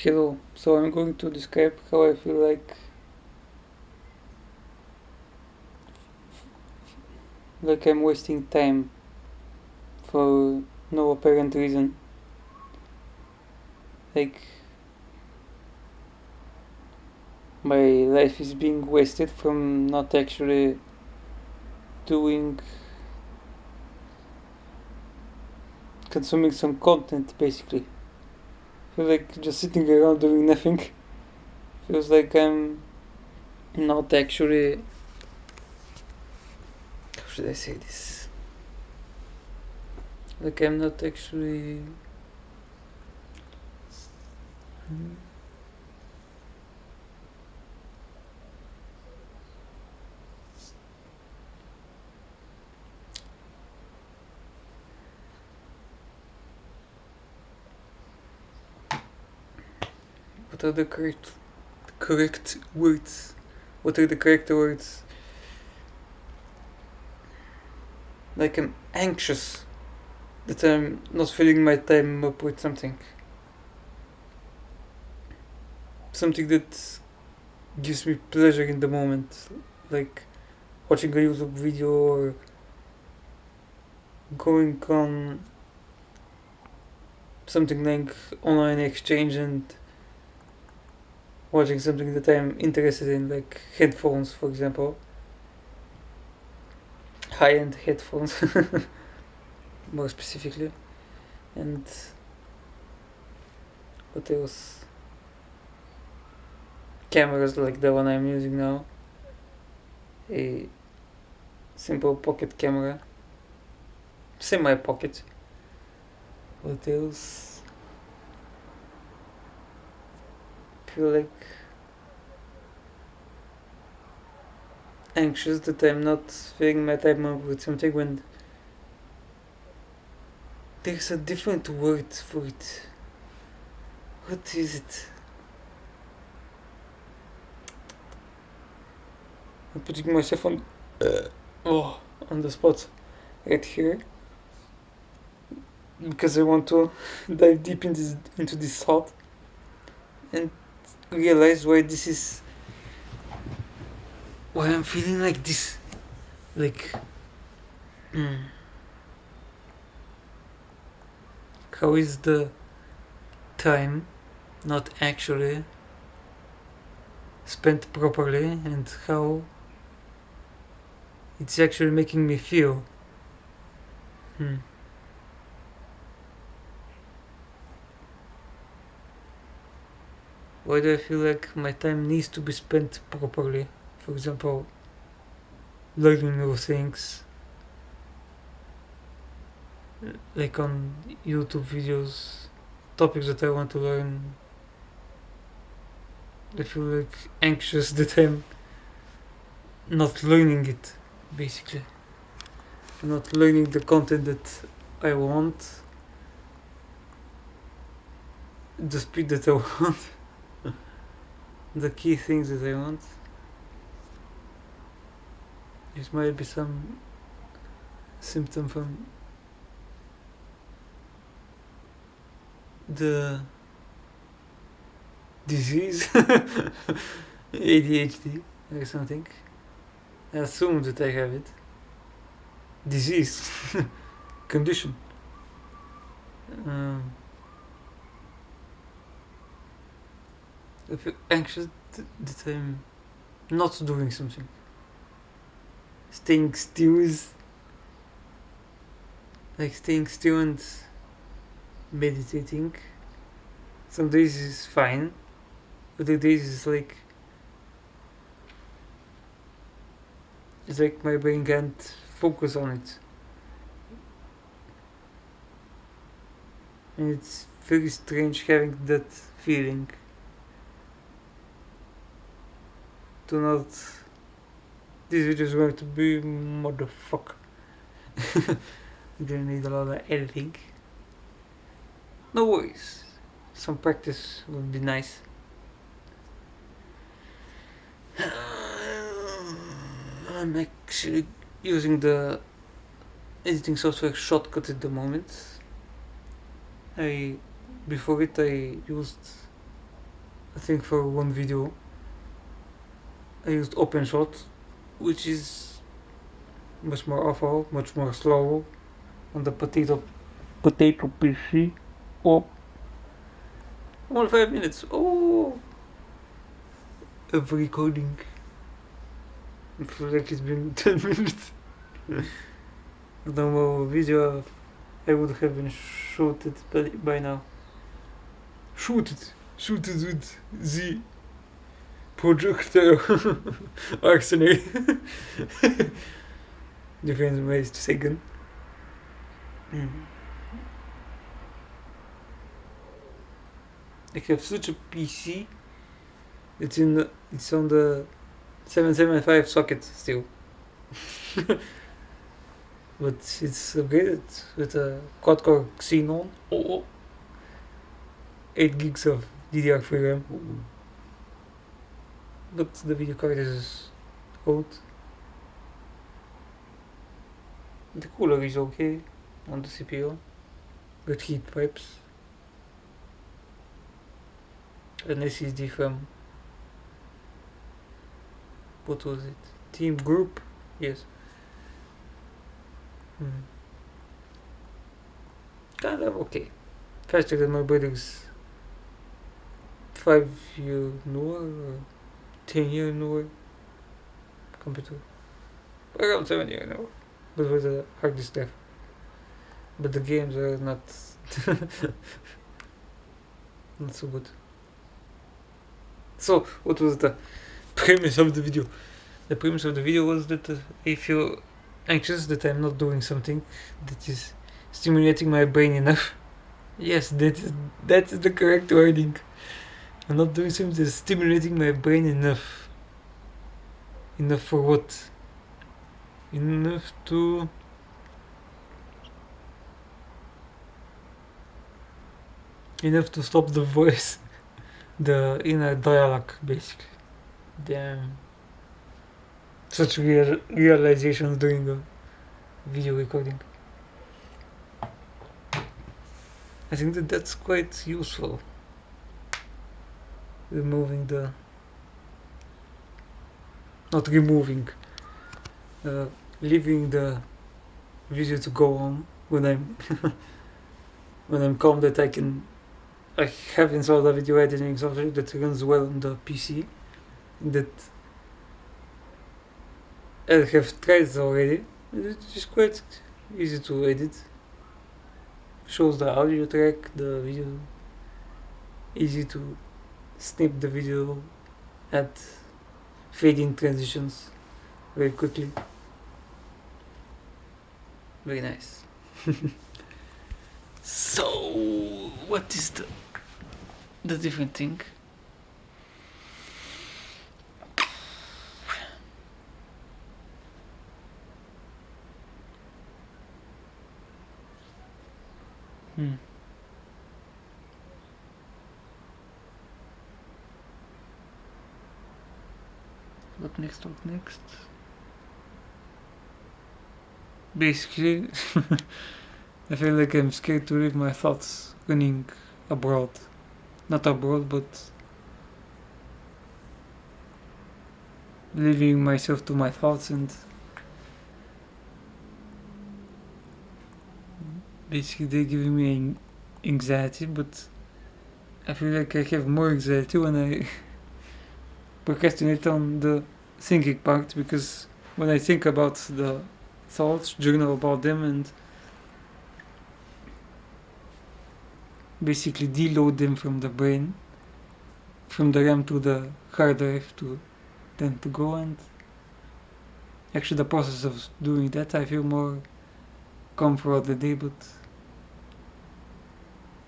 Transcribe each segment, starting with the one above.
Hello, so I'm going to describe how I feel like I'm wasting time for no apparent reason. Like my life is being wasted from not actually doing consuming some content basically. I feel like just sitting around doing nothing. Feels like I'm not actually, how should I say this? Like I'm not actually what are the correct words? What are the correct words? Like I'm anxious that I'm not filling my time up with something. Something that gives me pleasure in the moment. Like watching a YouTube video or going on something like online exchange and watching something that I'm interested in, like headphones, for example. High end headphones, more specifically. And what else? Cameras like the one I'm using now. A simple pocket camera. Semi pocket. What else? Feel like anxious that I'm not filling my time up with something when there's a different word for it. What is it? I'm putting myself on the spot right here because I want to dive deep into this thought and realize why I'm feeling like this. Like, how is the time not actually spent properly and how it's actually making me feel. Why do I feel like my time needs to be spent properly? For example, learning new things, like on YouTube videos, topics that I want to learn. I feel like anxious that I'm not learning it, basically. I'm not learning the content that I want, the speed that I want, the key things that I want. This might be some symptom from the disease, ADHD or something. I assume that I have it. Disease, condition. I feel anxious that I'm not doing something. Staying still is like staying still and meditating. Some days is fine, other days is like it's like my brain can't focus on it, and it's very strange having that feeling. Do not. This video is going to be motherfucker. Gonna need a lot of editing. No worries. Some practice would be nice. I'm actually using the editing software Shortcut at the moment. Before it I used I think for one video I used OpenShot, which is much more awful, much more slow on the potato PC. Oh, only 5 minutes. Oh, of recording. It feels like it's been 10 minutes. The more video I would have been shooted by now. Shooted with the projector arsenal. Different ways to say gun. I have such a PC. It's on the 775 socket still. But it's upgraded with a quad-core Xenon. 8 gigs of DDR3 RAM. But the video card is old. The cooler is okay on the CPU. Good heat pipes. An SSD from, what was it? Team Group? Yes. Kind of okay. Faster than my brother's 5-year newer or 10-year newer computer. Around 7-year newer. But with a hard disk drive. But the games are not not so good. So, what was the premise of the video? The premise of the video was that I feel anxious that I'm not doing something that is stimulating my brain enough. Yes, that is the correct wording. I'm not doing something that's stimulating my brain enough. Enough for what? Enough to stop the voice. The inner dialogue, basically. Damn. Such realizations during a video recording. I think that's quite useful. Leaving the video to go on when I'm calm, that I have installed a video editing software that runs well on the PC, that I have tried already. It's just quite easy to edit. Shows the audio track, the video, easy to snip the video, add fade-in transitions very quickly. Very nice. So, what is the different thing? What next? Basically, I feel like I'm scared to leave my thoughts running abroad. Not abroad, but leaving myself to my thoughts, and basically they're giving me anxiety, but I feel like I have more anxiety when I procrastinate on the thinking part, because when I think about the thoughts, journal about them, and basically deload them from the brain, from the RAM to the hard drive to then to go, and actually the process of doing that, I feel more calm throughout the day. But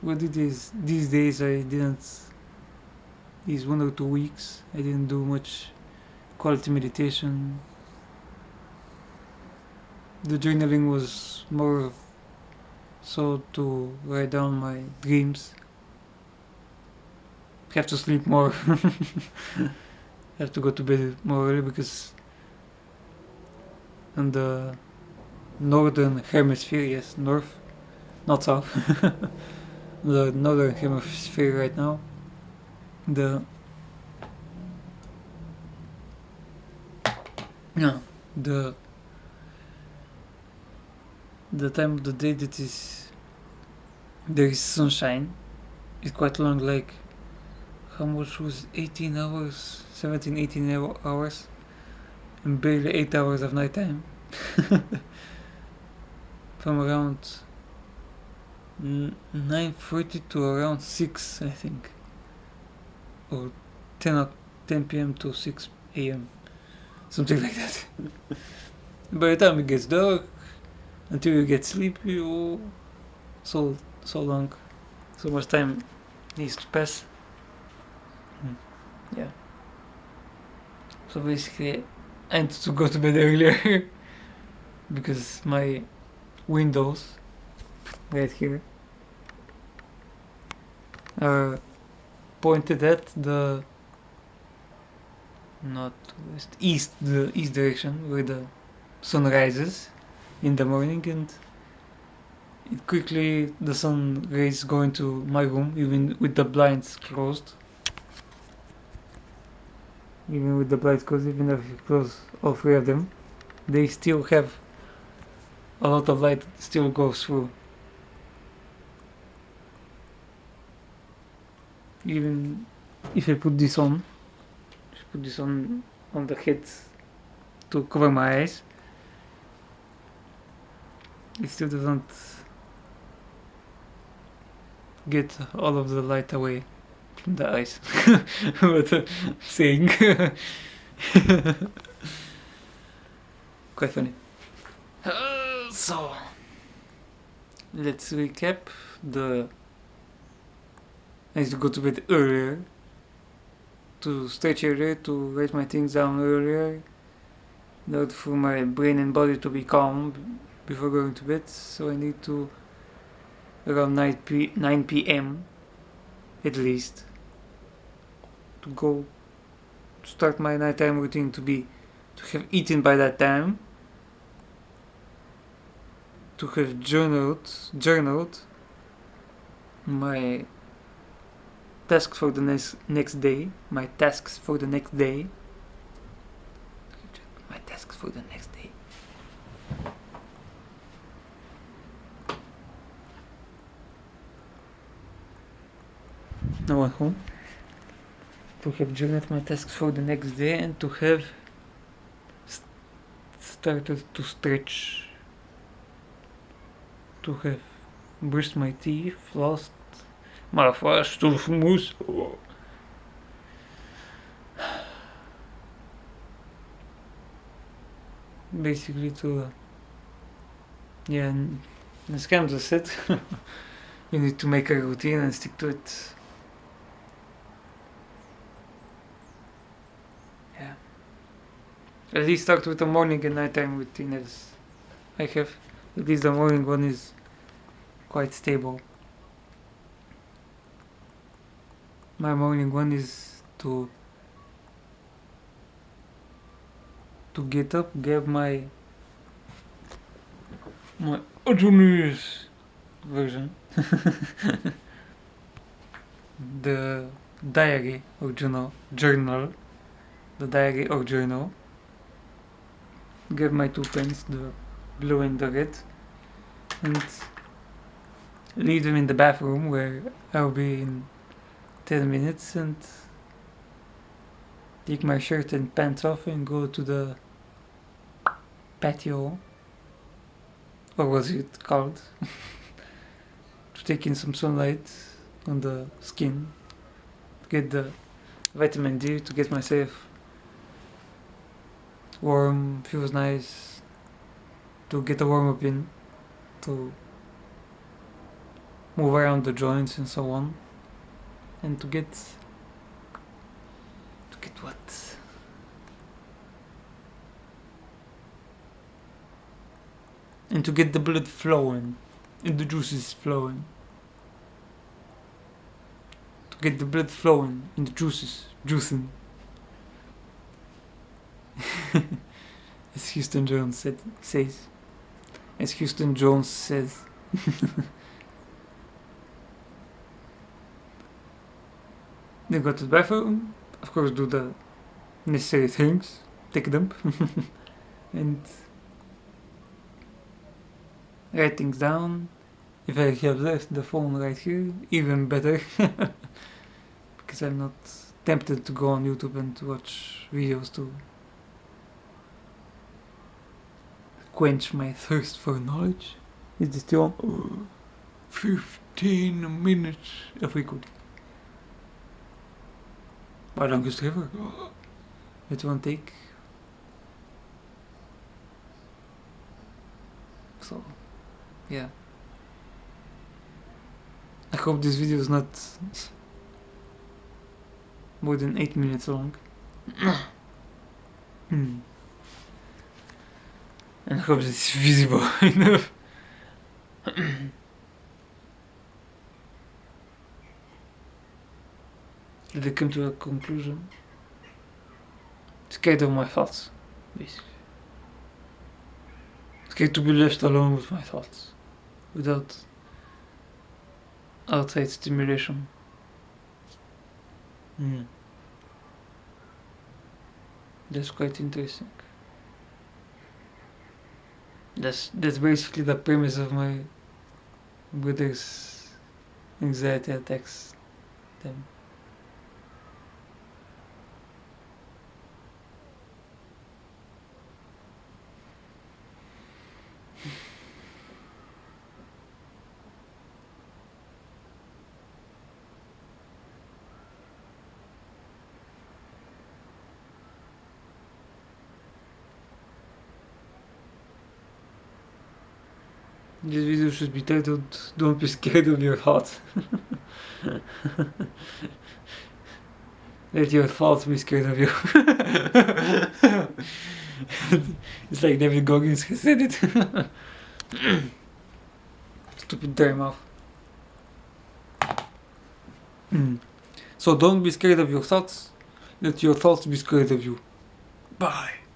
what it is these days, I didn't, these 1 or 2 weeks, I didn't do much quality meditation. The journaling was more so to write down my dreams. Have to sleep more. Have to go to bed more early, because in the northern hemisphere, yes, north, not south, the northern hemisphere right now, the No, the time of the day that is there is sunshine is quite long, like how much was 18 hours, 17, 18 hours, and barely 8 hours of nighttime. From around 9:30 to around 6, I think, or 10 p.m. to 6 a.m, something like that. By the time it gets dark, until you get sleepy, oh, so long, so much time needs to pass. Yeah. So basically, I need to go to bed earlier because my windows right here are pointed at the east, the east direction where the sun rises in the morning, and quickly the sun rays go into my room even with the blinds closed. Even with the blinds closed, even if you close all three of them, they still have a lot of light still goes through. Even if I put this on, on the head to cover my eyes, it still doesn't get all of the light away from the eyes. What I'm saying. Quite funny. So, let's recap. I need to go to bed earlier, to stretch earlier, to write my things down earlier, in order for my brain and body to be calm before going to bed. So I need to around 9 p.m. at least to start my nighttime routine, to have eaten by that time, to have journaled my tasks for the next day. My tasks for the next day. No one home. To have journaled my tasks for the next day, and to have started to stretch. To have brushed my teeth, flossed my first toothmousse. Basically and as Kamza said, you need to make a routine and stick to it. Yeah. At least start with the morning and nighttime routine, as I have. At least the morning one is quite stable. My morning one is to get up, grab my Japanese version, the diary or journal, the diary or journal, grab my 2 pens, the blue and the red, and leave them in the bathroom where I'll be in 10 minutes, and take my shirt and pants off and go to the patio, or was it called, to take in some sunlight on the skin, to get the vitamin D, to get myself warm, feels nice, to get a warm up in, to move around the joints and so on, and to get what? And to get the blood flowing, and the juices flowing. To get the blood flowing, and the juicing. As Houston Jones says. As Houston Jones says. Then go to the bathroom, of course do the necessary things, take a dump, and write things down. If I have left the phone right here, even better, because I'm not tempted to go on YouTube and watch videos to quench my thirst for knowledge. Is this still on? 15 minutes of recording. Maar longest ever. With one take. So, yeah. I hope this video is not more than 8 minutes long. And I hope it's visible enough. Did I come to a conclusion? Scared of my thoughts, basically. Scared to be left alone with my thoughts, without outside stimulation. That's quite interesting. That's basically the premise of my brother's anxiety attacks. Them. This video should be titled "Don't be scared of your thoughts." Let your thoughts be scared of you. It's like David Goggins has said it. Stupid term off. So don't be scared of your thoughts. Let your thoughts be scared of you. Bye.